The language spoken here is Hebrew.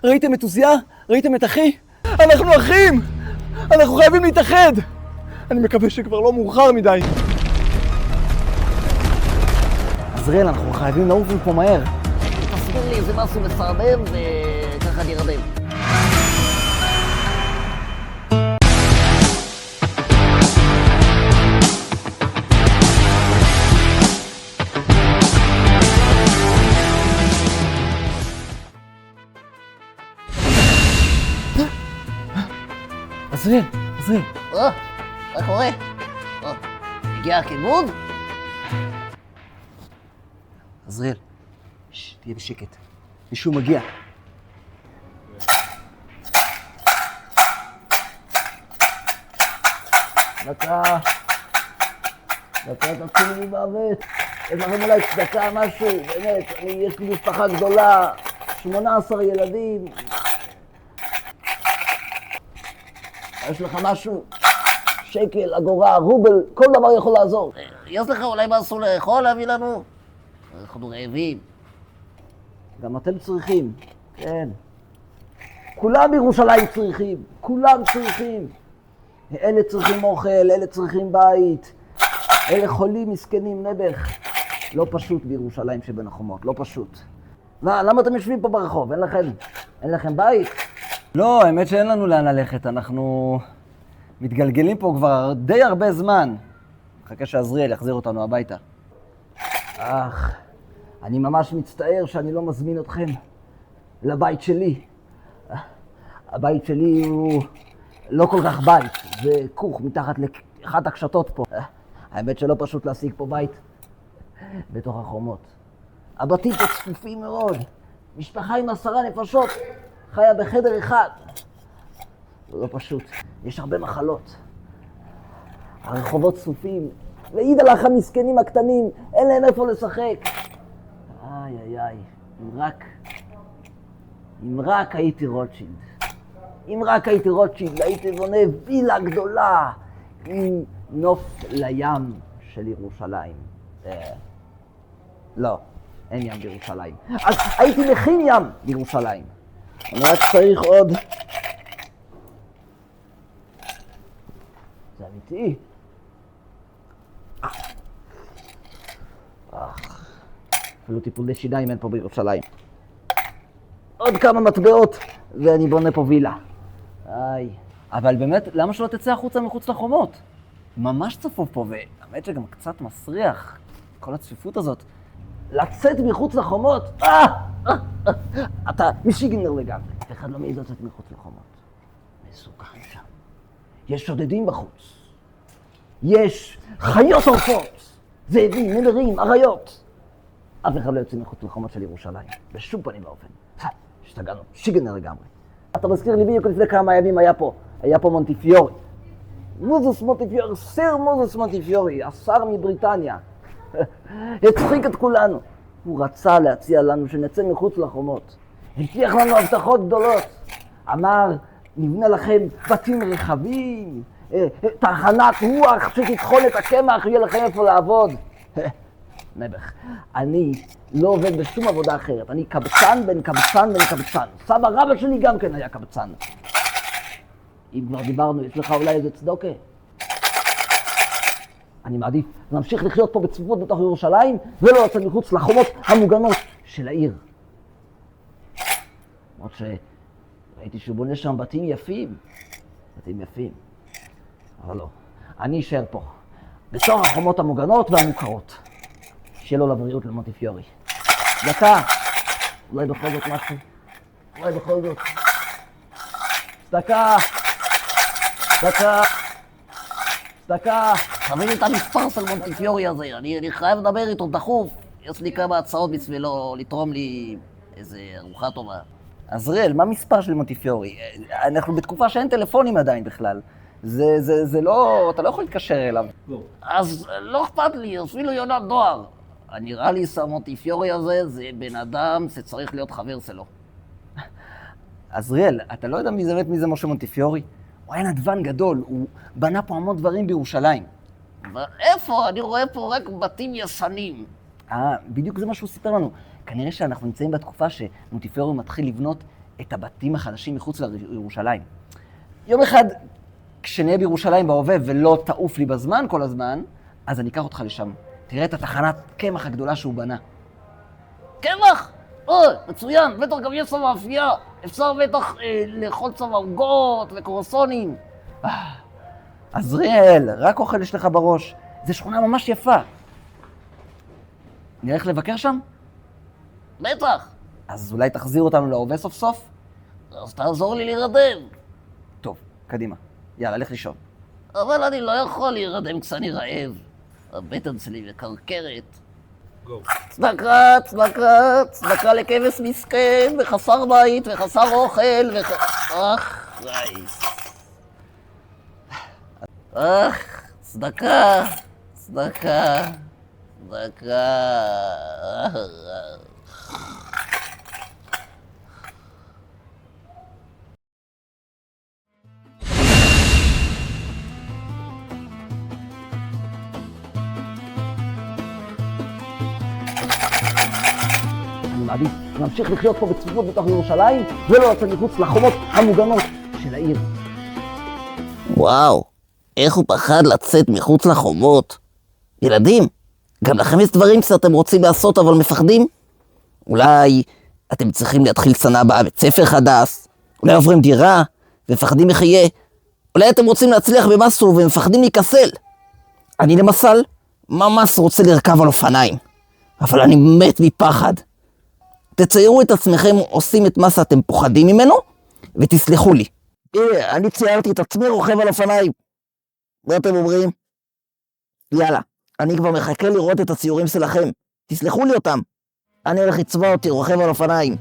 ראיתם את עוזיה? ראיתם את אחי? אנחנו אחים! אנחנו חייבים להתאחד! אני מקווה שכבר לא מאוחר מדי. עזריאל, אנחנו חייבים לעוף מפה מהר. תסביר לי איזה משהו מסרבב וככה נרדם. עזריאל, עזריאל. מה קורה? הגיע הכיבוד? עזריאל, תהיה בשקט. מישהו מגיע. דקה, תתחילי לי באבט. יש לכם אולי צדקה, משהו, באמת, יש לי משפחה גדולה, 18 ילדים. יש לך משהו? שקל, אגורה, רובל, כל דבר יכול לעזור. יש לך אולי משהו לאכול להביא לנו? אנחנו רעבים. גם אתם צריכים. כן. כולם בירושלים צריכים. כולם צריכים. אלה צריכים אוכל, אלה צריכים בית. אלה חולים, מסכנים, נבח. לא פשוט בירושלים שבין החומות, לא פשוט. למה אתם יושבים פה ברחוב? אין לכם בית? לא, האמת שאין לנו לאן ללכת. אנחנו מתגלגלים פה כבר די הרבה זמן. מחכה שעזריאל יחזיר אותנו הביתה. אני ממש מצטער שאני לא מזמין אתכם לבית שלי. הבית שלי הוא לא כל כך בית, זה כוך מתחת לאחת הקשתות פה. האמת שלא פשוט להשיג פה בית בתוך החומות. הבתים פה צפופים מאוד, משפחה עם 10 נפשות חיה בחדר אחד. זה לא פשוט, יש הרבה מחלות. הרחובות צפופים, ועיד עליך המסכנים הקטנים, אין להם איפה לשחק. איי, אם רק הייתי רוטשילד. אם רק הייתי רוטשילד, הייתי בונה וילה גדולה עם נוף לים של ירושלים. לא, אין ים בירושלים. אז הייתי מכין ים בירושלים. אני רק צריך עוד... זה אמיתי. אפילו טיפולי שיניים אין פה בירושלים. עוד כמה מטבעות ואני בונה פה וילה. אבל באמת, למה שלא תצא החוצה מחוץ לחומות? ממש צפוף פה, והאמת שגם קצת מסריח, כל הצפיפות הזאת. לצאת מחוץ לחומות? אתה משיגנר לגמרי. אף אחד לא מעיד לצאת מחוץ לחומות. מסוכן שם. יש שודדים בחוץ. יש חיות עורפות. זאבים, נמרים, אריות. אף אחד לא יוצא מחוץ לחומות של ירושלים. בשום פנים ואופן. השתגענו, שיגנר לגמרי. אתה מזכיר לי בדיוק לפני כמה ימים היה פה מונטיפיורי. מוזוס מונטיפיורי, סר מוזוס מונטיפיורי, השר מבריטניה. הצחיק את כולנו. הוא רצה להציע לנו שנצא מחוץ לחומות. הבטיח לנו הבטחות גדולות. אמר, נבנה לכם בתים רחבים, תחנת רוח שתטחון את הקמח, יהיה לכם איפה לעבוד. נבח, אני לא עובד בשום עבודה אחרת. אני קבצן בן קבצן בן קבצן. סבא רבא שלי גם כן היה קבצן. אם כבר דיברנו, יש לך אולי איזה צדוקה? אני מעדיף להמשיך לחיות פה בצפופות בתוך ירושלים, ולא לצאת מחוץ לחומות המוגנות של העיר. למרות שראיתי שהוא בונה שם בתים יפים. בתים יפים. אבל לא, אני אשאר פה, בתוך החומות המוגנות והמוכרות. שיהיה לו לבריאות למונטיפיורי. דקה, אולי בכל זאת משהו. אולי בכל זאת. דקה. תביא לי את המספר של מונטיפיורי הזה, אני חייב לדבר איתו דחוף. יש לי כמה הצעות בשבילו לתרום לי איזה ארוחה טובה. עזריאל, מה מספר של מונטיפיורי? אנחנו בתקופה שאין טלפונים עדיין בכלל. זה לא, אתה לא יכול להתקשר אליו. אז לא אכפת לי, אפילו יונת דואר. נראה לי שהמונטיפיורי הזה זה בן אדם שצריך להיות חבר שלו. עזריאל, אתה לא יודע מי זה משה מונטיפיורי? הוא היה נדבן גדול, הוא בנה פה המון דברים בירושלים. איפה? אני רואה פה רק בתים ישנים. בדיוק זה מה שהוא סיפר לנו. כנראה שאנחנו נמצאים בתקופה שמונטיפיורי מתחיל לבנות את הבתים החדשים מחוץ לירושלים. יום אחד, כשנהיה בירושלים בהווה ולא תעוף לי בזמן כל הזמן, אז אני אקח אותך לשם. תראה את התחנת קמח הגדולה שהוא בנה. קמח! מצוין, בטח גם יש שם מאפייה. אפשר בטח לאכול שם עוגות וקורסונים. עזריאל, רק אוכל יש לך בראש. זו שכונה ממש יפה. נלך לבקר שם? בטח. אז אולי תחזיר אותנו להווה סוף סוף? אז תעזור לי להירדם. טוב, קדימה. יאללה, לך לישון. אבל אני לא יכול להירדם כשאני רעב. הבטן שלי מקרקרת. צדקה, צדקה, צדקה לכבש מסכן, וחסר בית, וחסר אוכל, רייס. צדקה, צדקה, צדקה. אני מעדיף להמשיך לחיות פה בצפיפות בתוך ירושלים, ולא לצאת מחוץ לחומות המוגנות של העיר. וואו, איך הוא פחד לצאת מחוץ לחומות. ילדים, גם לכם יש דברים שאתם רוצים לעשות אבל מפחדים? אולי אתם צריכים להתחיל שנה הבאה בית ספר חדש, אולי עוברים דירה ומפחדים איך יהיה, אולי אתם רוצים להצליח במסו ומפחדים להיכסל. אני למשל ממש רוצה לרכב על אופניים, אבל אני מת מפחד. תציירו את עצמכם עושים את מה שאתם פוחדים ממנו, ותסלחו לי. הנה, אני ציירתי את עצמי רוכב על אופניים. מה אתם אומרים? יאללה, אני כבר מחכה לראות את הציורים שלכם. תסלחו לי אותם. אני הולך לצבע אותי רוכב על אופניים.